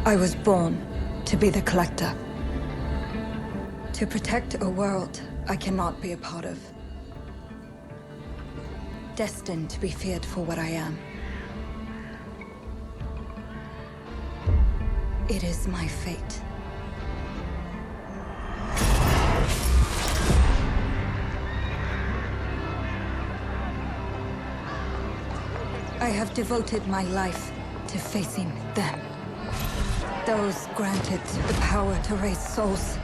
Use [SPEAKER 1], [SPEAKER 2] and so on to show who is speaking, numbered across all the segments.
[SPEAKER 1] I was born to be the collector. To protect a world I cannot be a part of. Destined to be feared for what I am. It is my fate. I have devoted my life to facing them. Those granted the power to raise souls.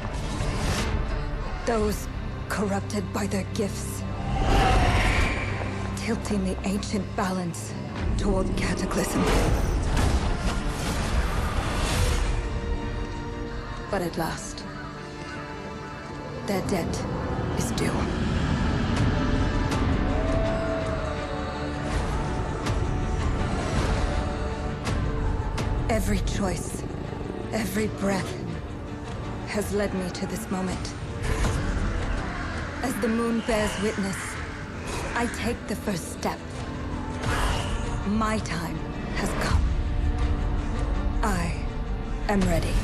[SPEAKER 1] Those corrupted by their gifts. Tilting the ancient balance toward cataclysm. But at last, their debt is due. Every choice, every breath has led me to this moment. As the moon bears witness, I take the first step. My time has come. I am ready.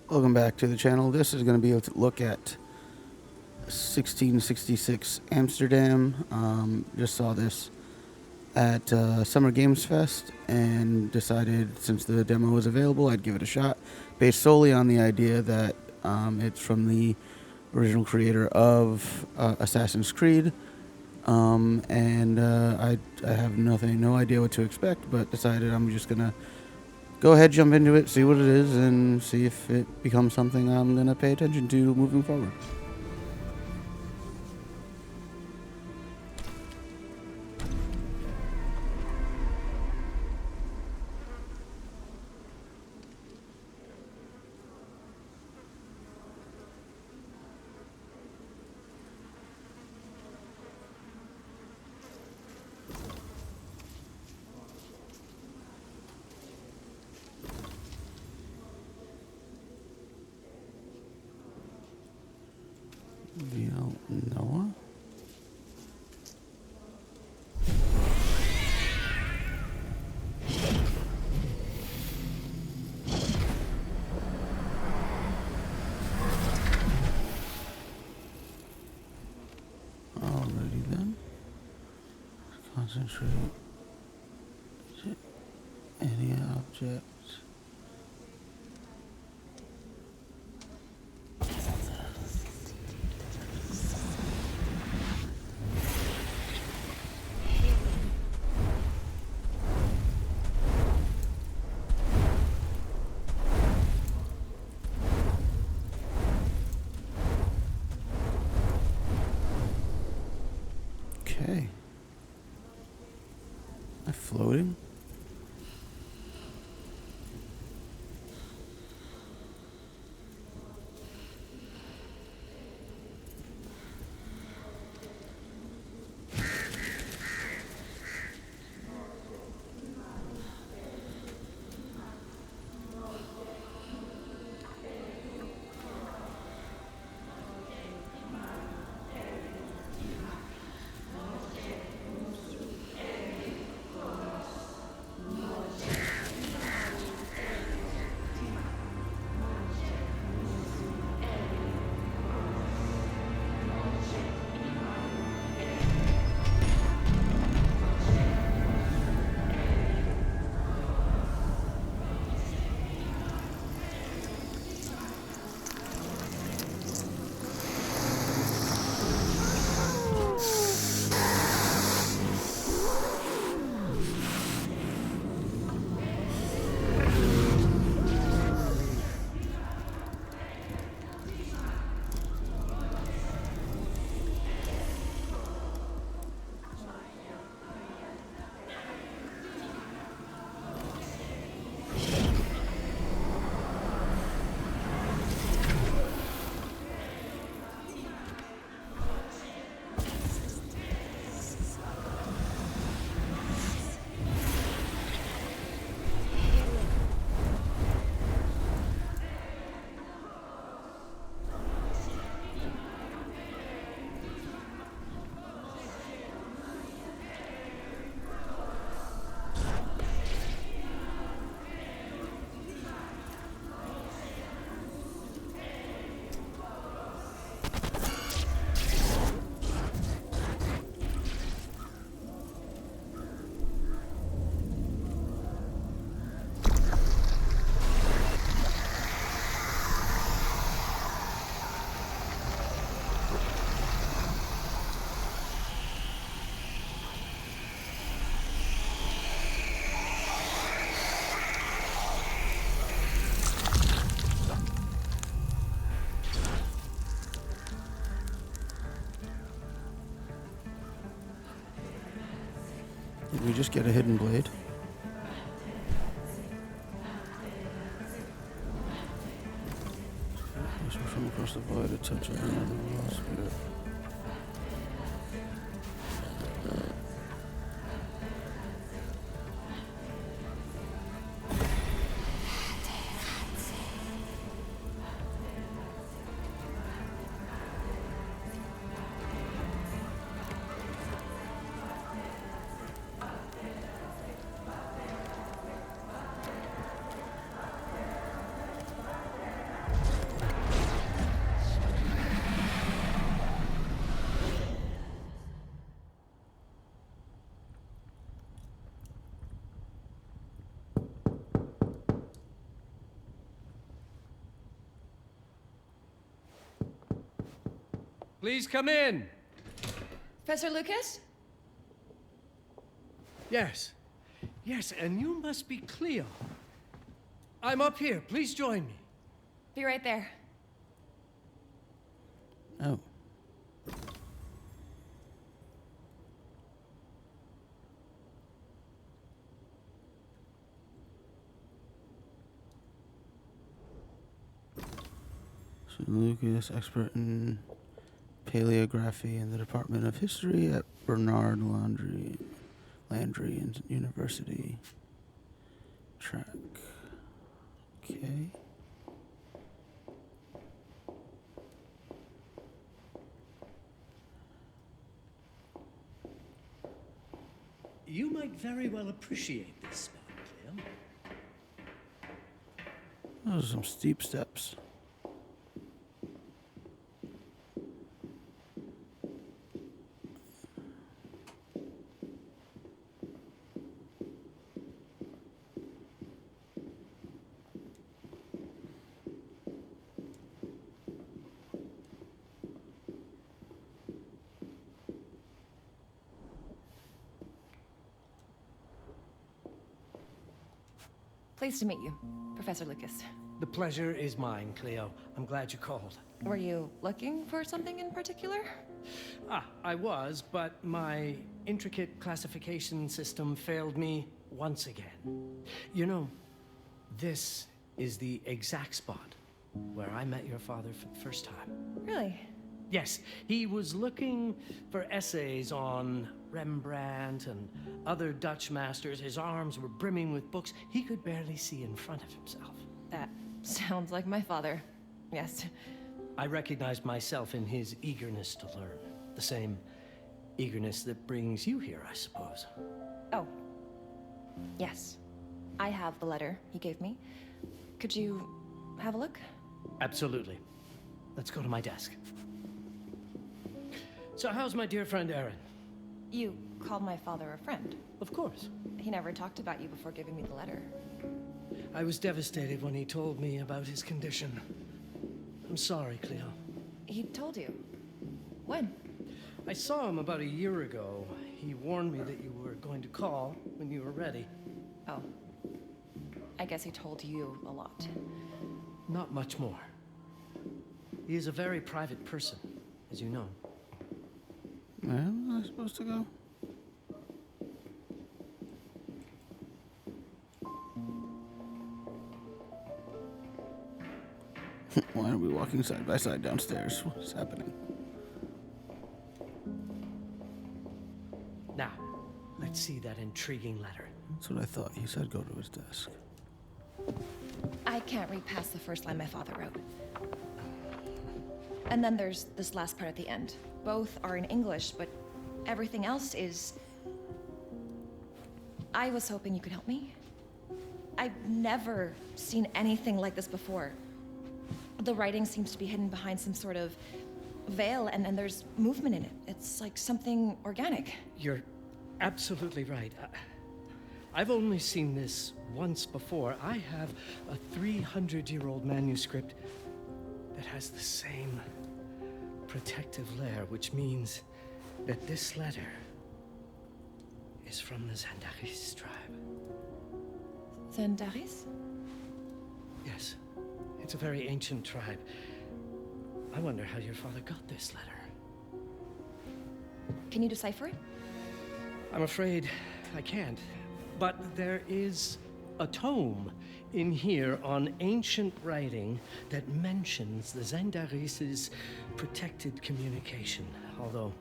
[SPEAKER 2] Welcome back to the channel. This is going to be a look at 1666 Amsterdam. Just saw this at Summer Games Fest and decided since the demo was available I'd give it a shot, based solely on the idea that it's from the original creator of Assassin's Creed, and I have no idea what to expect, but decided I'm just gonna go ahead, jump into it, see what it is, and see if it becomes something I'm gonna pay attention to moving forward. Noah? Alrighty then. Concentrate. Any object. Okay. Am I floating? we just get a hidden blade? From across the void, a touch of another lost spirit.
[SPEAKER 3] Please come in.
[SPEAKER 4] Professor Lucas?
[SPEAKER 3] Yes. Yes, and you must be Cleo. I'm up here. Please join me.
[SPEAKER 4] Be right there.
[SPEAKER 2] Oh. So Lucas, expert in paleography in the Department of History at Bernard Landry University. Track. Okay.
[SPEAKER 3] You might very well appreciate this spot, Cleo.
[SPEAKER 2] Those are some steep steps.
[SPEAKER 4] Pleased to meet you, Professor Lucas.
[SPEAKER 3] The pleasure is mine, Cleo. I'm glad you called.
[SPEAKER 4] Were you looking for something in particular?
[SPEAKER 3] I was, but my intricate classification system failed me once again. You know, this is the exact spot where I met your father for the first time.
[SPEAKER 4] Really?
[SPEAKER 3] Yes, he was looking for essays on Rembrandt and other Dutch masters. His arms were brimming with books. He could barely see in front of himself.
[SPEAKER 4] That sounds like my father. Yes.
[SPEAKER 3] I recognized myself in his eagerness to learn. The same eagerness that brings you here, I suppose.
[SPEAKER 4] Oh. Yes. I have the letter he gave me. Could you have a look?
[SPEAKER 3] Absolutely. Let's go to my desk. So how's my dear friend Aaron?
[SPEAKER 4] You called my father a friend.
[SPEAKER 3] Of course.
[SPEAKER 4] He never talked about you before giving me the letter.
[SPEAKER 3] I was devastated when he told me about his condition. I'm sorry, Cleo.
[SPEAKER 4] He told you? When?
[SPEAKER 3] I saw him about a year ago. He warned me that you were going to call when you were ready.
[SPEAKER 4] Oh. I guess he told you a lot.
[SPEAKER 3] Not much more. He is a very private person, as you know.
[SPEAKER 2] Where am I supposed to go? Why are we walking side by side downstairs? What's happening?
[SPEAKER 3] Now, let's see that intriguing letter.
[SPEAKER 2] That's what I thought. He said go to his desk.
[SPEAKER 4] I can't read past the first line my father wrote. And then there's this last part at the end. Both are in English, but everything else is... I was hoping you could help me. I've never seen anything like this before. The writing seems to be hidden behind some sort of veil, and then there's movement in it. It's like something organic.
[SPEAKER 3] You're absolutely right. I've only seen this once before. I have a 300-year-old manuscript that has the same protective layer, which means that this letter is from the Zandaris tribe.
[SPEAKER 4] Zandaris?
[SPEAKER 3] Yes, it's a very ancient tribe. I wonder how your father got this letter.
[SPEAKER 4] Can you decipher it?
[SPEAKER 3] I'm afraid I can't. But there is a tome in here on ancient writing that mentions the Zendaris's protected communication. Although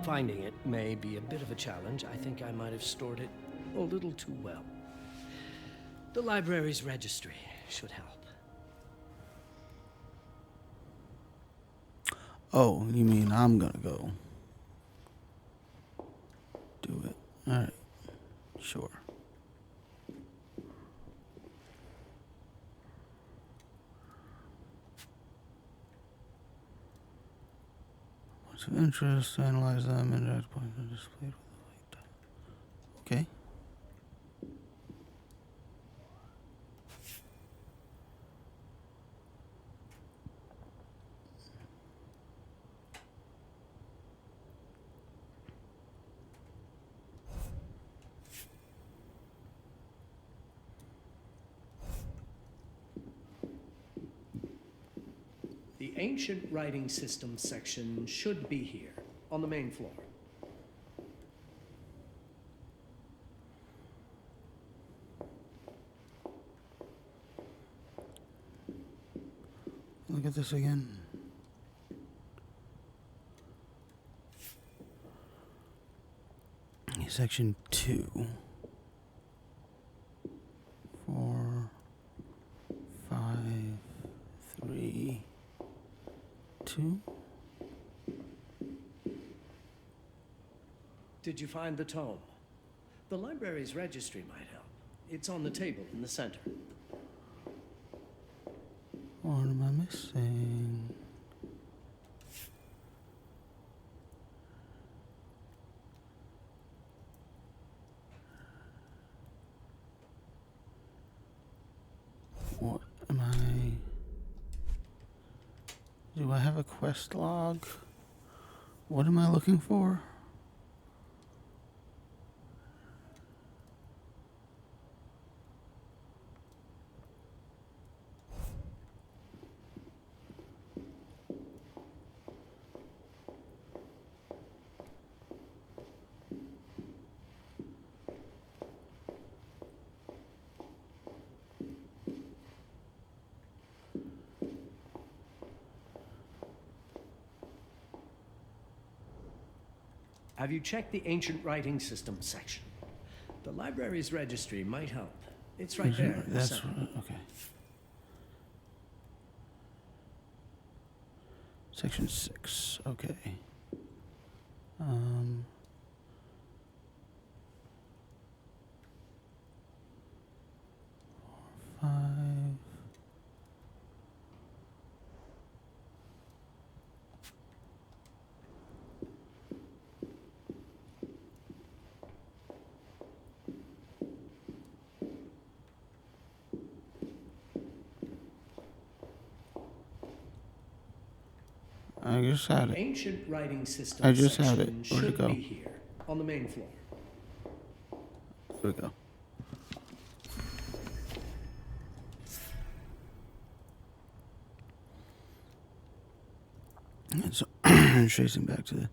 [SPEAKER 3] finding it may be a bit of a challenge, I think I might have stored it a little too well. The library's registry should help.
[SPEAKER 2] Oh, you mean I'm gonna go do it? All right, sure. Points of interest, analyze them, index points are displayed with the light. Okay.
[SPEAKER 3] The ancient writing system section should be here, on the main floor.
[SPEAKER 2] Look at this again. Section 2. 4, 5, 3, 2.
[SPEAKER 3] Did you find the tome? The library's registry might help. It's on the table in the center.
[SPEAKER 2] What am I missing? What am I... Do I have a quest log? What am I looking for?
[SPEAKER 3] Have you checked the ancient writing system section? The library's registry might help. It's right there. in the
[SPEAKER 2] That's
[SPEAKER 3] center.
[SPEAKER 2] okay. Section 6. Okay. 4, 5. I just had it.
[SPEAKER 3] Ancient writing system
[SPEAKER 2] I just had
[SPEAKER 3] section
[SPEAKER 2] it. Where'd it
[SPEAKER 3] should
[SPEAKER 2] go?
[SPEAKER 3] be here, on the main floor.
[SPEAKER 2] There we go. And so, tracing back to the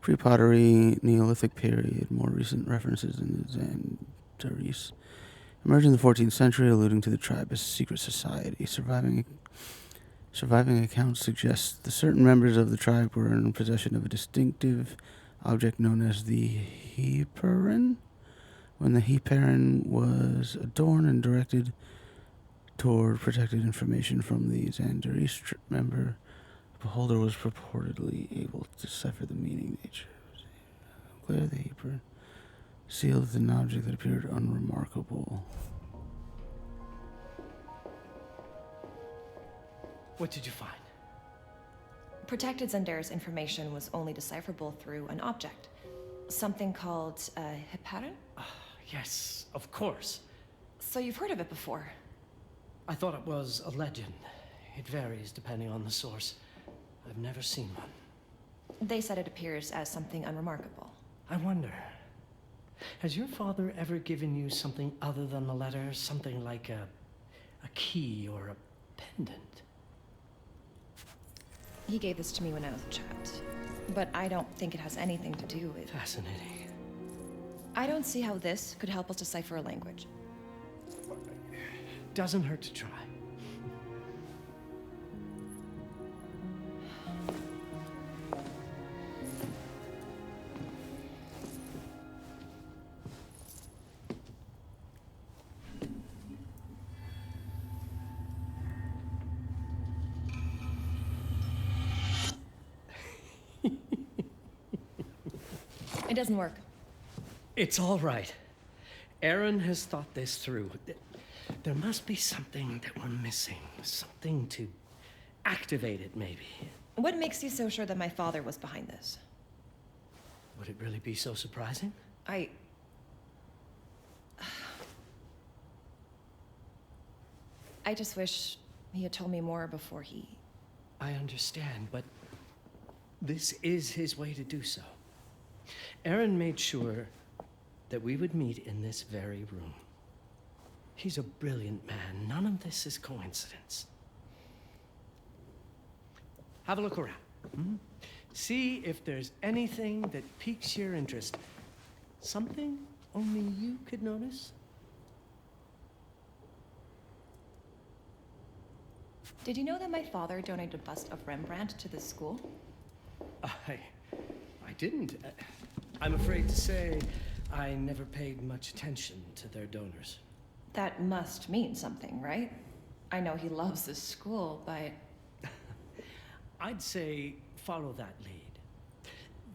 [SPEAKER 2] pre-pottery Neolithic period, more recent references in the Zandaris emerged in the 14th century, alluding to the tribe as a secret society. Surviving accounts suggest that certain members of the tribe were in possession of a distinctive object known as the heparin. When the heparin was adorned and directed toward protected information from the Zandaris member, the beholder was purportedly able to decipher the meaning they chose. Clear the heparin sealed with an object that appeared unremarkable.
[SPEAKER 3] What did you find?
[SPEAKER 4] Protected Zendaris information was only decipherable through an object. Something called a heparin?
[SPEAKER 3] Yes, of course.
[SPEAKER 4] So you've heard of it before?
[SPEAKER 3] I thought it was a legend. It varies depending on the source. I've never seen one.
[SPEAKER 4] They said it appears as something unremarkable.
[SPEAKER 3] I wonder, has your father ever given you something other than the letter? Something like a key or a pendant?
[SPEAKER 4] He gave this to me when I was a child, but I don't think it has anything to do with...
[SPEAKER 3] Fascinating.
[SPEAKER 4] I don't see how this could help us decipher a language.
[SPEAKER 3] Doesn't hurt to try.
[SPEAKER 4] It doesn't work.
[SPEAKER 3] It's all right. Aaron has thought this through. There must be something that we're missing. Something to activate it, maybe.
[SPEAKER 4] What makes you so sure that my father was behind this?
[SPEAKER 3] Would it really be so surprising?
[SPEAKER 4] I just wish he had told me more before he...
[SPEAKER 3] I understand, but this is his way to do so. Aaron made sure that we would meet in this very room. He's a brilliant man. None of this is coincidence. Have a look around. See if there's anything that piques your interest. Something only you could notice.
[SPEAKER 4] Did you know that my father donated a bust of Rembrandt to this school?
[SPEAKER 3] I didn't. I'm afraid to say I never paid much attention to their donors.
[SPEAKER 4] That must mean something, right? I know he loves this school, but...
[SPEAKER 3] I'd say follow that lead.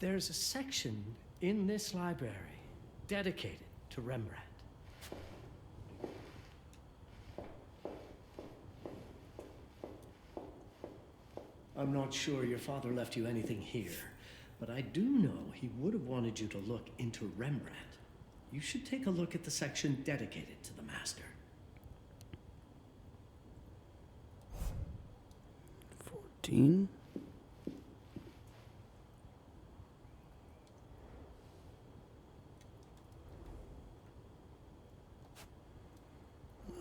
[SPEAKER 3] There's a section in this library dedicated to Rembrandt. I'm not sure your father left you anything here, but I do know he would have wanted you to look into Rembrandt. You should take a look at the section dedicated to the master.
[SPEAKER 2] 14.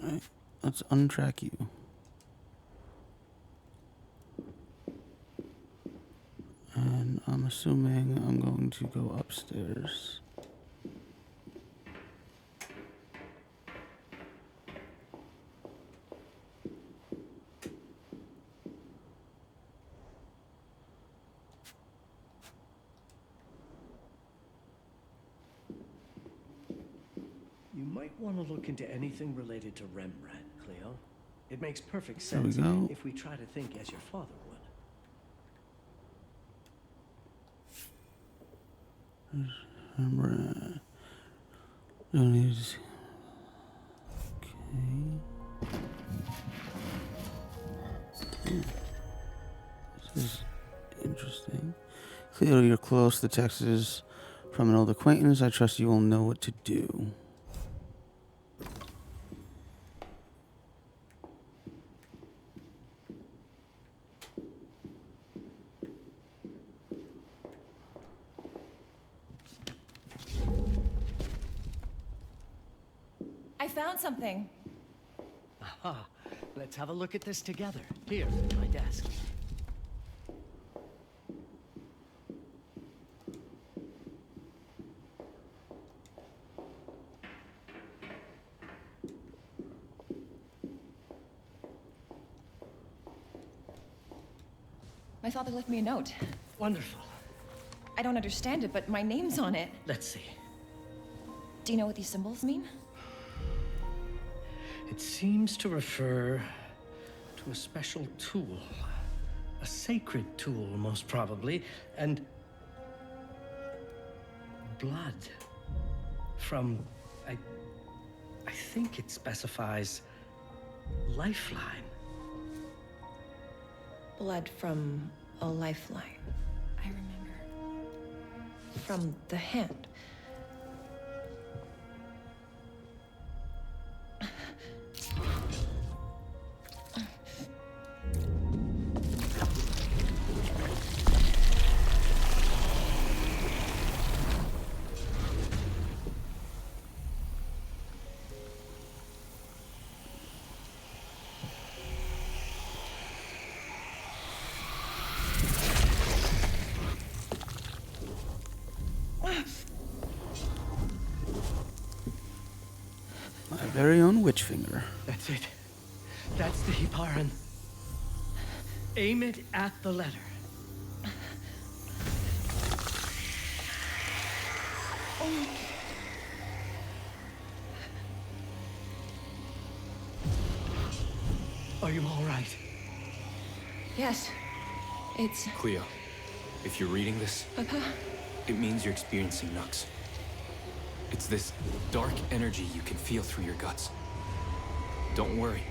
[SPEAKER 2] Alright, let's untrack you. And I'm assuming I'm going to go upstairs.
[SPEAKER 3] You might want to look into anything related to Rembrandt, Cleo. It makes perfect
[SPEAKER 2] There we
[SPEAKER 3] sense
[SPEAKER 2] go.
[SPEAKER 3] if we try to think as your father would.
[SPEAKER 2] Rembrandt. Don't need to see. Okay. This is interesting. Cleo, you're close. The text is from an old acquaintance. I trust you will know what to do.
[SPEAKER 4] I found something.
[SPEAKER 3] Aha. Let's have a look at this together. Here, my desk.
[SPEAKER 4] My father left me a note.
[SPEAKER 3] Wonderful.
[SPEAKER 4] I don't understand it, but my name's on it.
[SPEAKER 3] Let's see.
[SPEAKER 4] Do you know what these symbols mean?
[SPEAKER 3] It seems to refer to a special tool. A sacred tool, most probably. And blood. From, I think it specifies lifeline.
[SPEAKER 4] Blood from a lifeline. I remember. From the hand.
[SPEAKER 2] My very own witch finger.
[SPEAKER 3] That's it. That's the Hiparan. Aim it at the letter. Are you all right?
[SPEAKER 4] Yes. It's...
[SPEAKER 5] Cleo, if you're reading this,
[SPEAKER 4] Papa?
[SPEAKER 5] it means you're experiencing Nux. It's this dark energy you can feel through your guts. Don't worry.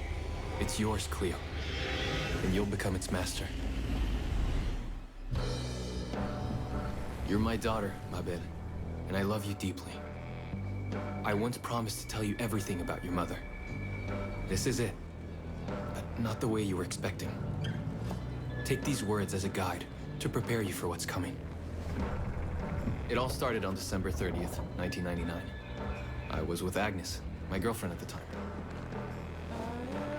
[SPEAKER 5] It's yours, Cleo. And you'll become its master. You're my daughter, Mabel, and I love you deeply. I once promised to tell you everything about your mother. This is it. But not the way you were expecting. Take these words as a guide to prepare you for what's coming. It all started on December 30th, 1999. I was with Agnes, my girlfriend at the time.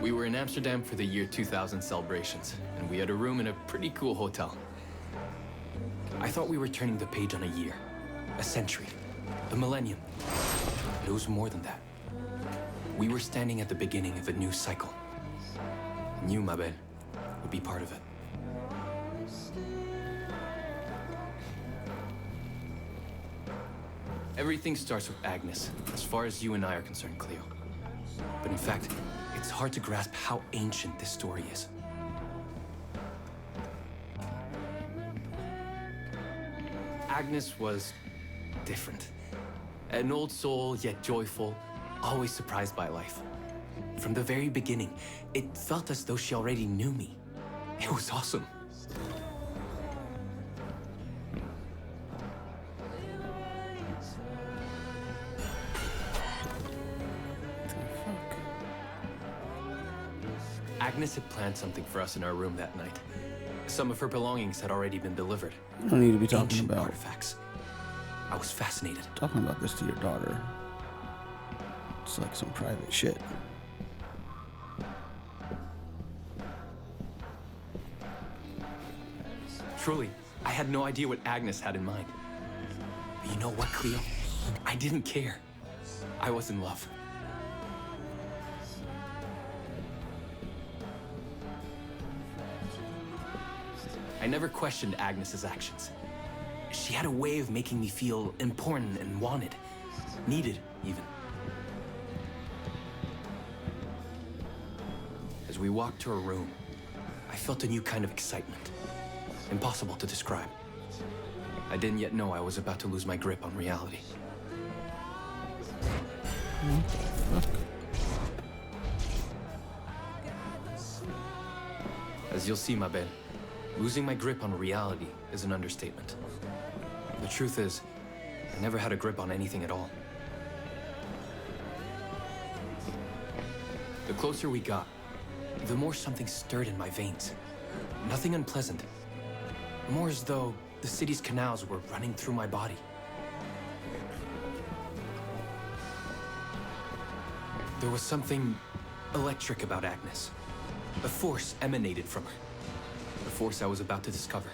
[SPEAKER 5] We were in Amsterdam for the year 2000 celebrations, and we had a room in a pretty cool hotel. I thought we were turning the page on a year, a century, a millennium. But it was more than that. We were standing at the beginning of a new cycle. And you, Mabel, would be part of it. Everything starts with Agnes, as far as you and I are concerned, Cleo. But in fact, it's hard to grasp how ancient this story is. Agnes was different. An old soul, yet joyful, always surprised by life. From the very beginning, it felt as though she already knew me. It was awesome. Agnes had planned something for us in our room that night. Some of her belongings had already been delivered.
[SPEAKER 2] You don't need to be talking
[SPEAKER 5] Ancient
[SPEAKER 2] about
[SPEAKER 5] artifacts. I was fascinated.
[SPEAKER 2] talking about this to your daughter. It's like some private shit.
[SPEAKER 5] Truly, I had no idea what Agnes had in mind. But you know what, Cleo? I didn't care. I was in love. I never questioned Agnes's actions. She had a way of making me feel important and wanted. Needed, even. As we walked to her room, I felt a new kind of excitement. Impossible to describe. I didn't yet know I was about to lose my grip on reality.
[SPEAKER 2] What the fuck?
[SPEAKER 5] As you'll see, Mabel, losing my grip on reality is an understatement. The truth is, I never had a grip on anything at all. The closer we got, the more something stirred in my veins. Nothing unpleasant. More as though the city's canals were running through my body. There was something electric about Agnes. A force emanated from her. A force I was about to discover.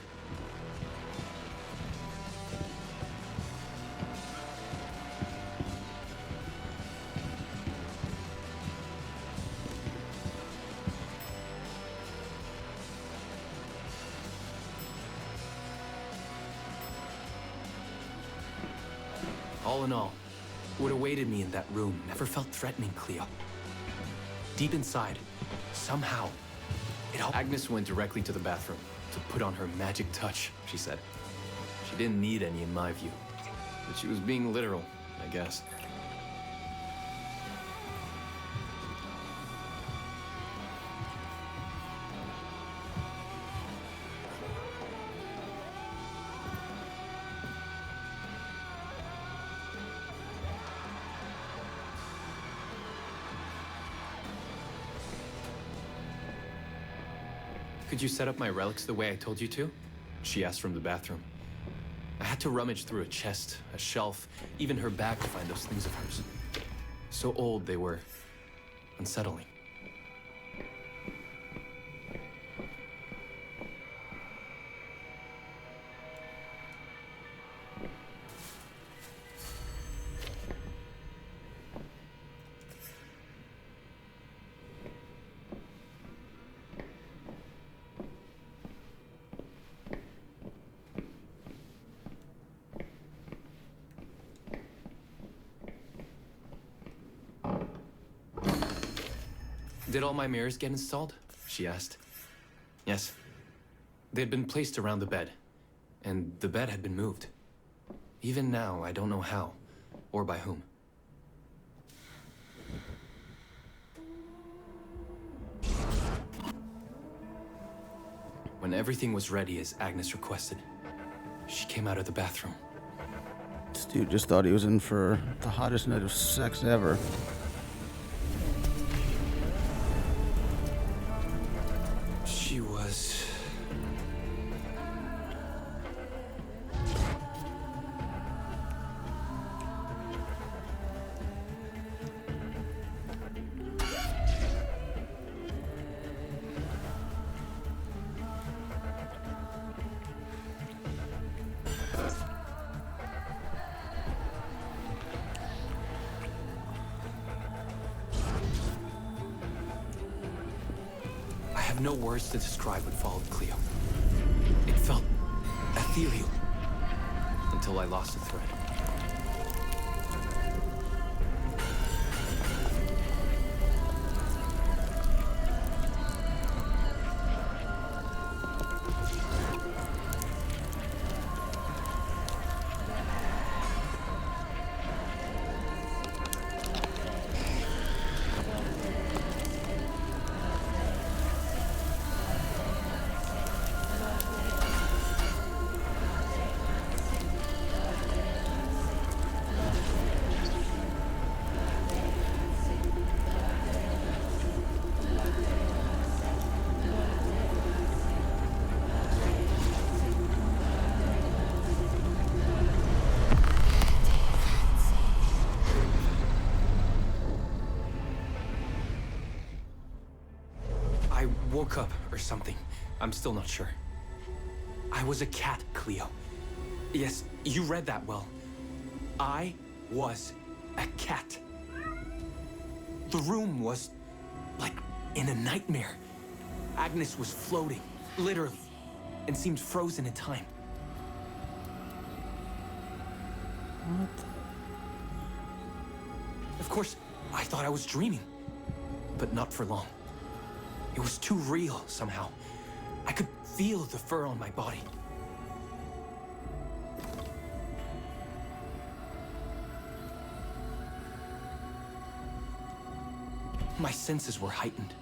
[SPEAKER 5] All in all, what awaited me in that room never felt threatening, Cleo. Deep inside, somehow, it all... Agnes went directly to the bathroom to put on her magic touch, she said. She didn't need any in my view, but she was being literal, I guess. Could you set up my relics the way I told you to? She asked from the bathroom. I had to rummage through a chest, a shelf, even her bag to find those things of hers. So old they were. Unsettling. Did all my mirrors get installed? She asked. Yes. They'd been placed around the bed, and the bed had been moved. Even now, I don't know how, or by whom. When everything was ready as Agnes requested, she came out of the bathroom.
[SPEAKER 2] This dude just thought he was in for the hottest night of sex ever.
[SPEAKER 5] She was... I have no words to describe what followed, Cleo. It felt ethereal until I lost the thread. I woke up or something. I'm still not sure. I was a cat, Cleo. Yes, you read that well. I was a cat. The room was like in a nightmare. Agnes was floating, literally, and seemed frozen in time.
[SPEAKER 2] What?
[SPEAKER 5] Of course, I thought I was dreaming, but not for long. It was too real somehow. I could feel the fur on my body. My senses were heightened.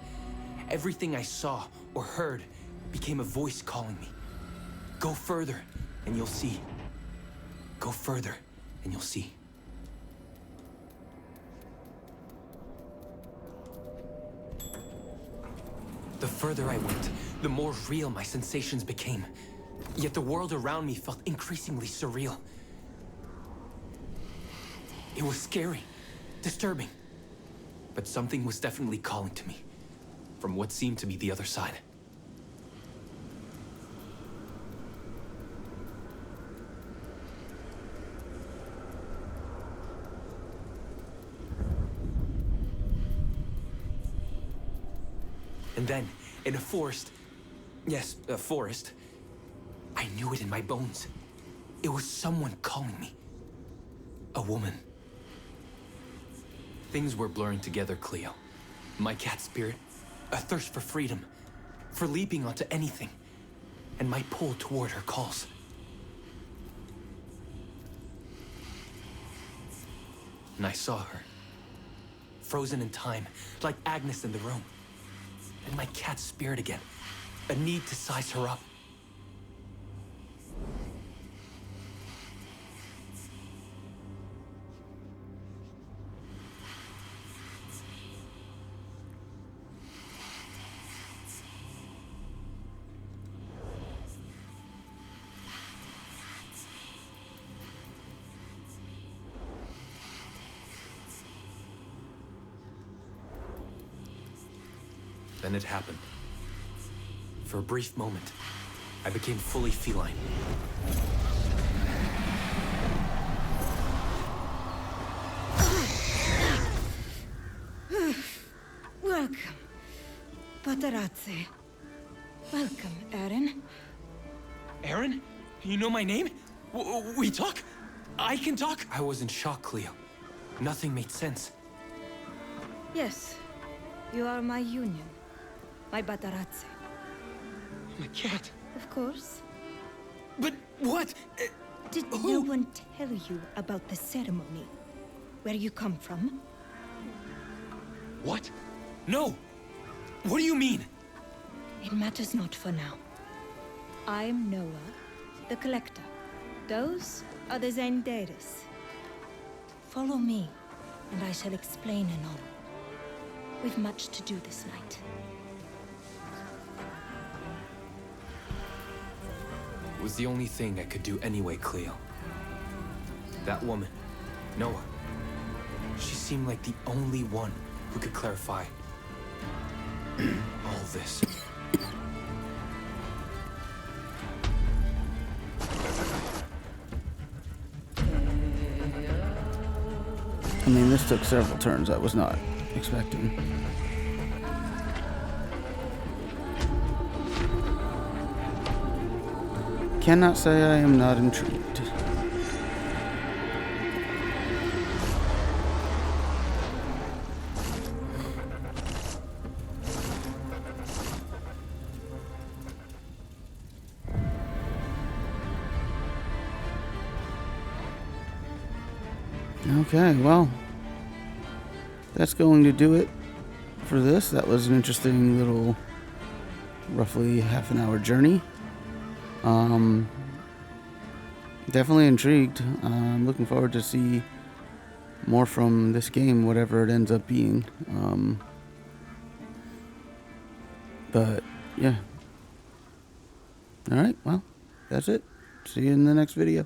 [SPEAKER 5] Everything I saw or heard became a voice calling me. Go further and you'll see. Go further and you'll see. The further I went, the more real my sensations became. Yet the world around me felt increasingly surreal. It was scary, disturbing. But something was definitely calling to me, from what seemed to be the other side. And then, in a forest, yes, a forest, I knew it in my bones. It was someone calling me. A woman. Things were blurring together, Cleo. My cat spirit, a thirst for freedom, for leaping onto anything, and my pull toward her calls. And I saw her, frozen in time, like Agnes in the room. And my cat spirit again, a need to size her up. Then it happened. For a brief moment, I became fully feline.
[SPEAKER 1] Welcome, Paparazzi. Welcome, Aaron.
[SPEAKER 5] Aaron? You know my name? We talk? I can talk? I was in shock, Cleo. Nothing made sense.
[SPEAKER 1] Yes, You are my union. My Batarazze.
[SPEAKER 3] My cat.
[SPEAKER 1] Of course.
[SPEAKER 3] But what?
[SPEAKER 1] Did no one tell you about the ceremony? Where you come from?
[SPEAKER 3] What? No! What do you mean?
[SPEAKER 1] It matters not for now. I'm Noah, the Collector. Those are the Zendaris. Follow me, and I shall explain in all. We've much to do this night.
[SPEAKER 5] It was the only thing I could do anyway, Cleo. That woman, Noah, she seemed like the only one who could clarify all this.
[SPEAKER 2] I mean, this took several turns I was not expecting. Cannot say I am not intrigued. Okay, well, that's going to do it for this. That was an interesting little, roughly half an hour journey. Definitely intrigued. I'm looking forward to see more from this game, whatever it ends up being. But yeah. All right, well, that's it. See you in the next video.